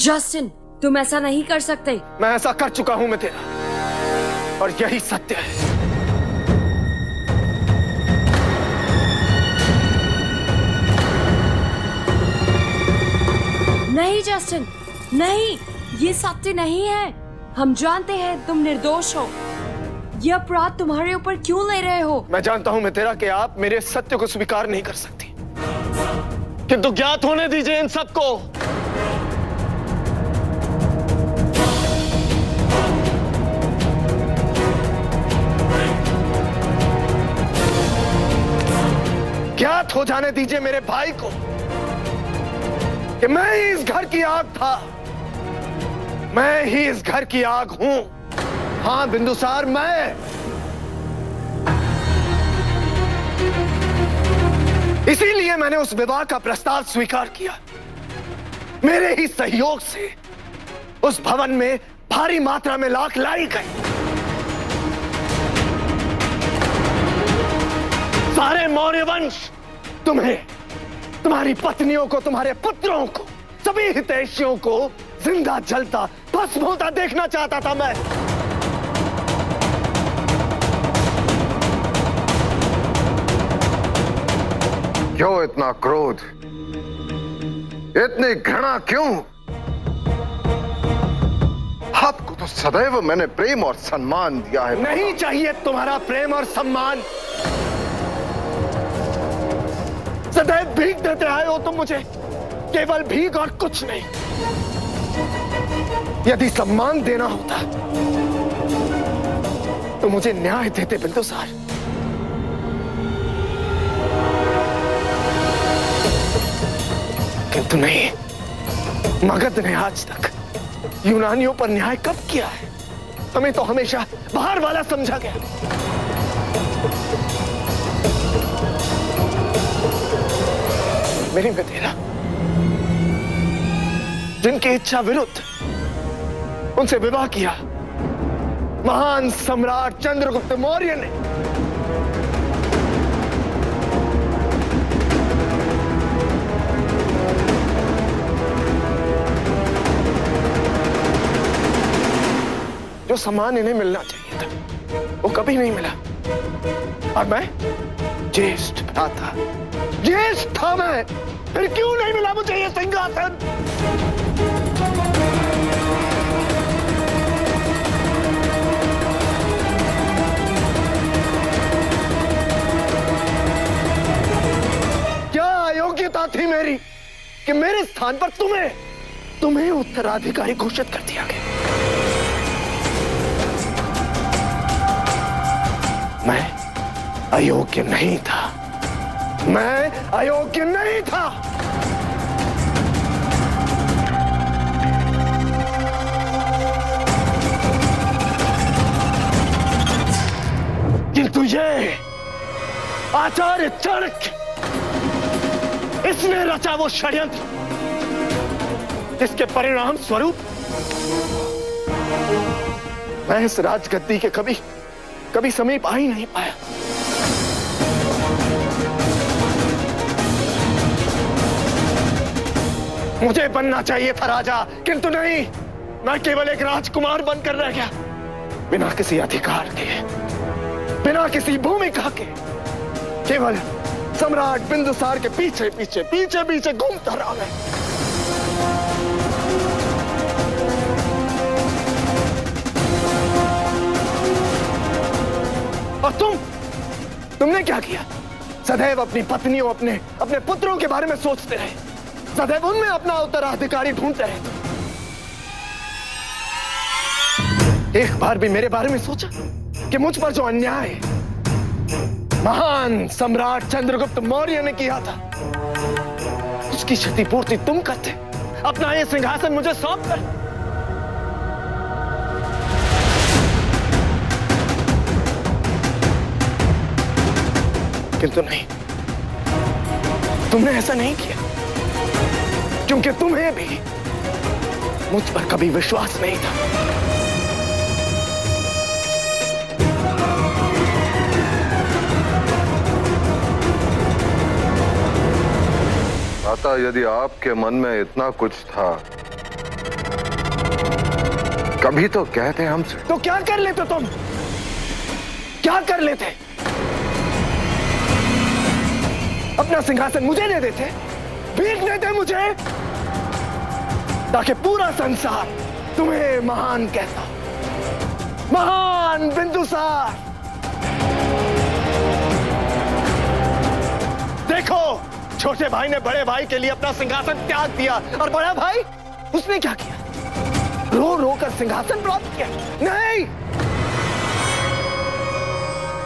Justin, तुम ऐसा नहीं कर सकते। मैं ऐसा कर चुका हूं मैं तेरा, और यही सत्य है। नहीं जस्टिन, नहीं, ये सत्य नहीं है। हम जानते हैं तुम निर्दोष हो। ये अपराध तुम्हारे ऊपर क्यों ले रहे हो? मैं जानता हूं मैं तेरा कि आप मेरे सत्य को स्वीकार नहीं कर सकती, किंतु ज्ञात होने दीजिए इन सबको। ज्ञात हो जाने दीजिए मेरे भाई को कि मैं ही इस घर की आग था, मैं ही इस घर की आग हूं। हां बिंदुसार, मैं। इसीलिए मैंने उस विवाह का प्रस्ताव स्वीकार किया। मेरे ही सहयोग से उस भवन में भारी मात्रा में लाख लाई गई। सारे मौर्य वंश तुम्हें, तुम्हारी पत्नियों को, तुम्हारे पुत्रों को, सभी हितैषियों को जिंदा जलता, भस्म होता देखना चाहता था मैं। क्यों इतना क्रोध, इतनी घृणा क्यों? आपको तो सदैव मैंने प्रेम और सम्मान दिया है। नहीं चाहिए तुम्हारा प्रेम और सम्मान। सदैव भीख देते आए हो तुम मुझे, केवल भीख और कुछ नहीं। यदि सम्मान देना होता तो मुझे न्याय देते बिंदुसार। किंतु नहीं, मगध ने आज तक यूनानियों पर न्याय कब किया है? हमें तो हमेशा बाहर वाला समझा गया। मेरी तेरा जिनकी इच्छा विरुद्ध उनसे विवाह किया, महान सम्राट चंद्रगुप्त मौर्य ने। जो सम्मान इन्हें मिलना चाहिए था वो कभी नहीं मिला। और मैं ज्येष्ठ भ्राता, ज्येष्ठ था मैं, फिर क्यों नहीं मिला मुझे ये सिंहासन? क्या अयोग्यता थी मेरी कि मेरे स्थान पर तुम्हें उत्तराधिकारी घोषित कर दिया गया? मैं अयोग्य नहीं था, मैं अयोग्य नहीं था। किंतु ये आचार्य चाणक्य, इसने रचा वो षड्यंत्र जिसके परिणाम स्वरूप मैं इस राजगद्दी के कभी समीप आ ही नहीं पाया। मुझे बनना चाहिए था राजा, किंतु नहीं, मैं केवल एक राजकुमार बनकर रह गया, बिना किसी अधिकार के, बिना किसी भूमिका के, केवल सम्राट बिंदुसार के पीछे पीछे घूमता रहा मैं। और तुमने क्या किया? सदैव अपनी पत्नियों, अपने पुत्रों के बारे में सोचते रहे, सदैव उनमें अपना उत्तराधिकारी ढूंढते रहे। एक बार भी मेरे बारे में सोचा कि मुझ पर जो अन्याय महान सम्राट चंद्रगुप्त मौर्य ने किया था, उसकी क्षतिपूर्ति तुम करते, अपना ये सिंहासन मुझे सौंप कर? किंतु नहीं, तुमने ऐसा नहीं किया, क्योंकि तुम्हें भी मुझ पर कभी विश्वास नहीं था। माता, यदि आपके मन में इतना कुछ था कभी तो कहते हमसे। तो क्या कर लेते तुम? क्या कर लेते? अपना सिंहासन मुझे दे देते, भीख देते मुझे, ताकि पूरा संसार तुम्हें महान कहता, महान बिंदुसार। देखो, छोटे भाई ने बड़े भाई के लिए अपना सिंहासन त्याग दिया, और बड़ा भाई उसने क्या किया? रो रो कर सिंहासन प्राप्त किया। नहीं,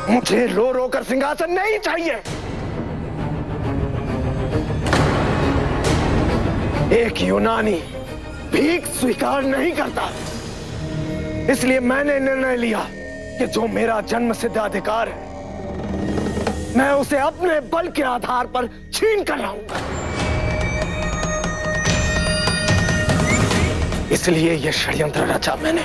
मुझे रो रो कर सिंहासन नहीं चाहिए। एक यूनानी भीख स्वीकार नहीं करता, इसलिए मैंने निर्णय लिया कि जो मेरा जन्म सिद्ध अधिकार है, मैं उसे अपने बल के आधार पर छीन कर लाऊंगा। इसलिए यह षड्यंत्र रचा मैंने।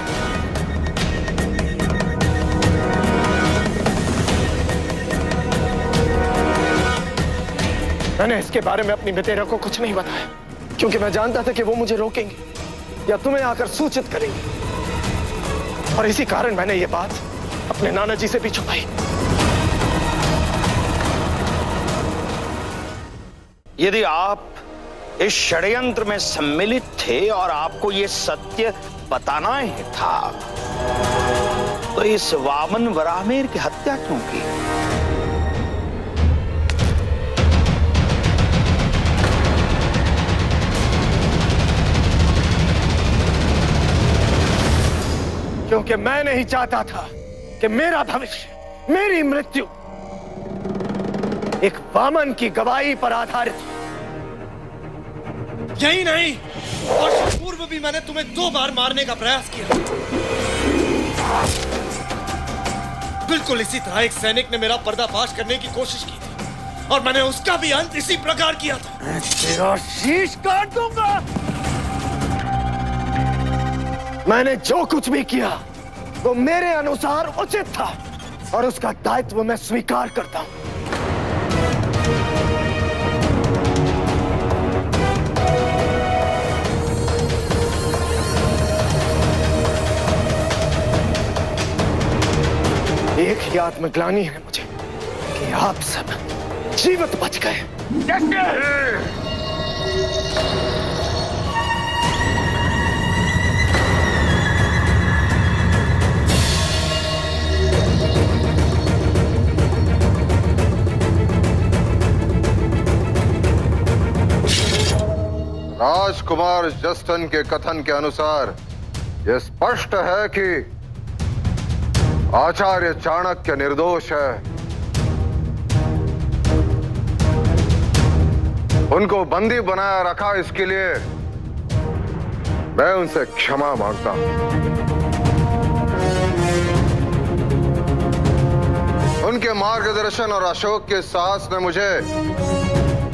मैंने इसके बारे में अपनी मितेरा को कुछ नहीं बताया, क्योंकि मैं जानता था कि वो मुझे रोकेंगे या तुम्हें आकर सूचित करेंगे, और इसी कारण मैंने ये बात अपने नाना जी से भी छुपाई। यदि आप इस षड्यंत्र में सम्मिलित थे और आपको यह सत्य बताना ही था, तो इस वामन वराहमिहिर की हत्या क्यों की? क्योंकि मैं नहीं चाहता था कि मेरा भविष्य, मेरी मृत्यु एक वामन की गवाही पर आधारित हो। यही नहीं, वर्ष पूर्व भी मैंने तुम्हें 2 बार मारने का प्रयास किया। बिल्कुल इसी तरह एक सैनिक ने मेरा पर्दाफाश करने की कोशिश की थी, और मैंने उसका भी अंत इसी प्रकार किया था। मैं तेरा शीश काट दूंगा। मैंने जो कुछ भी किया वो मेरे अनुसार उचित था, और उसका दायित्व मैं स्वीकार करता हूं। एक ही आत्मग्लानि है मुझे कि आप सब जीवित बच गए। राजकुमार जस्टन के कथन के अनुसार यह स्पष्ट है कि आचार्य चाणक्य निर्दोष है। उनको बंदी बनाया रखा, इसके लिए मैं उनसे क्षमा मांगता हूं। उनके मार्गदर्शन और अशोक के साहस ने मुझे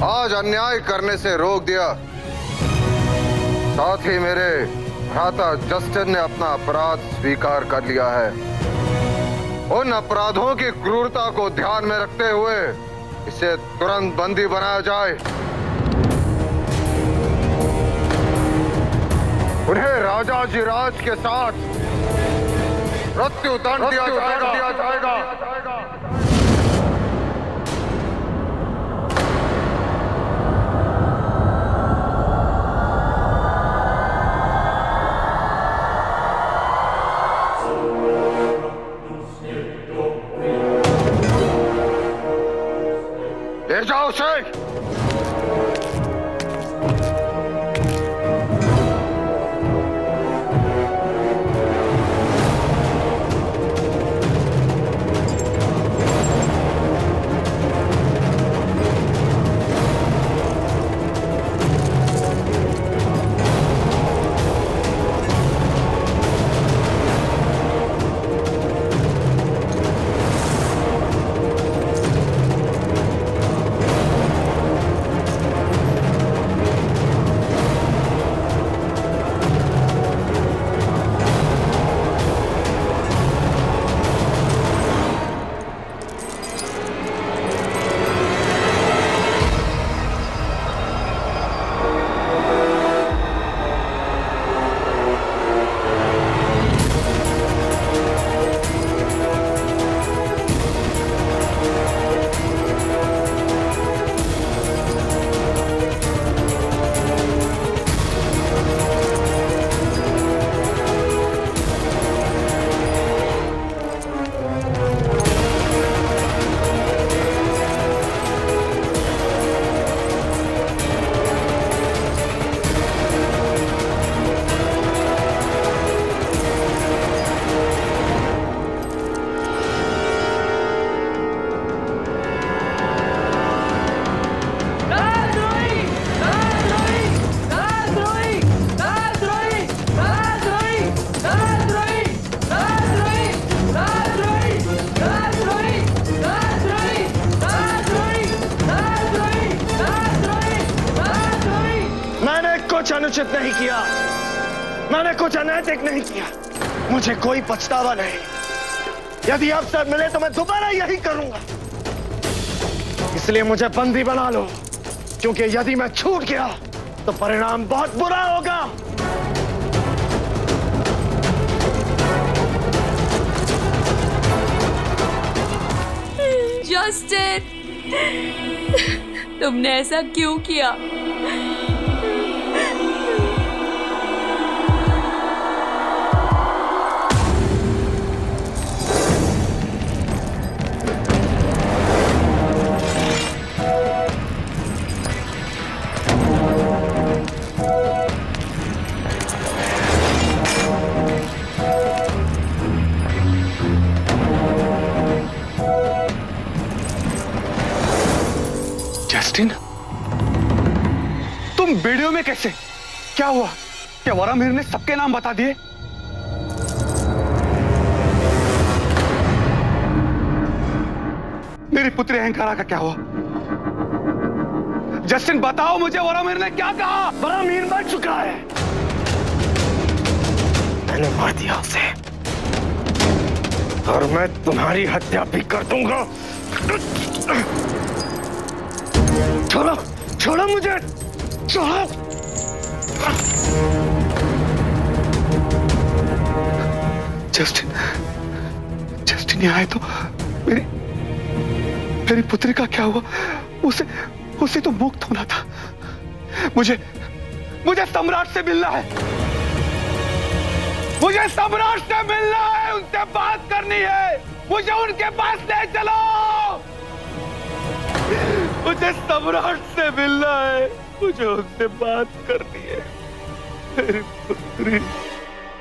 आज अन्याय करने से रोक दिया। साथ ही मेरे भ्राता जस्टिन ने अपना अपराध स्वीकार कर लिया है। उन अपराधों की क्रूरता को ध्यान में रखते हुए इसे तुरंत बंदी बनाया जाए। उन्हें राजा जी राज के साथ मृत्यु दंड दिया जाएगा। ले जाओ उसे। अनुचित नहीं किया, मैंने कुछ अनैतिक नहीं किया, मुझे कोई पछतावा नहीं। यदि अवसर मिले तो मैं दोबारा यही करूंगा। इसलिए मुझे बंदी बना लो, क्योंकि यदि मैं छूट गया तो परिणाम बहुत बुरा होगा। जस्टिन, तुमने ऐसा क्यों किया? जस्टिन, तुम वीडियो में कैसे? क्या हुआ? क्या वरामीर ने सबके नाम बता दिए? मेरी पुत्री अहंकारा का क्या हुआ? जस्टिन बताओ मुझे, वरामीर ने क्या कहा? वरामीर मर चुका है, मैंने मार दिया उसे, और मैं तुम्हारी हत्या भी कर दूंगा। छोड़ो, छोड़ो मुझे, छोड़ो। जस्टिन, जस्टिन यहाँ आए तो मेरी पुत्री का क्या हुआ? उसे तो मुक्त होना था। मुझे सम्राट से मिलना है, मुझे सम्राट से मिलना है, उनसे बात करनी है, मुझे उनके पास ले चलो, मुझे सम्राट से मिलना है, मुझे उनसे बात करनी है। मेरी पुत्री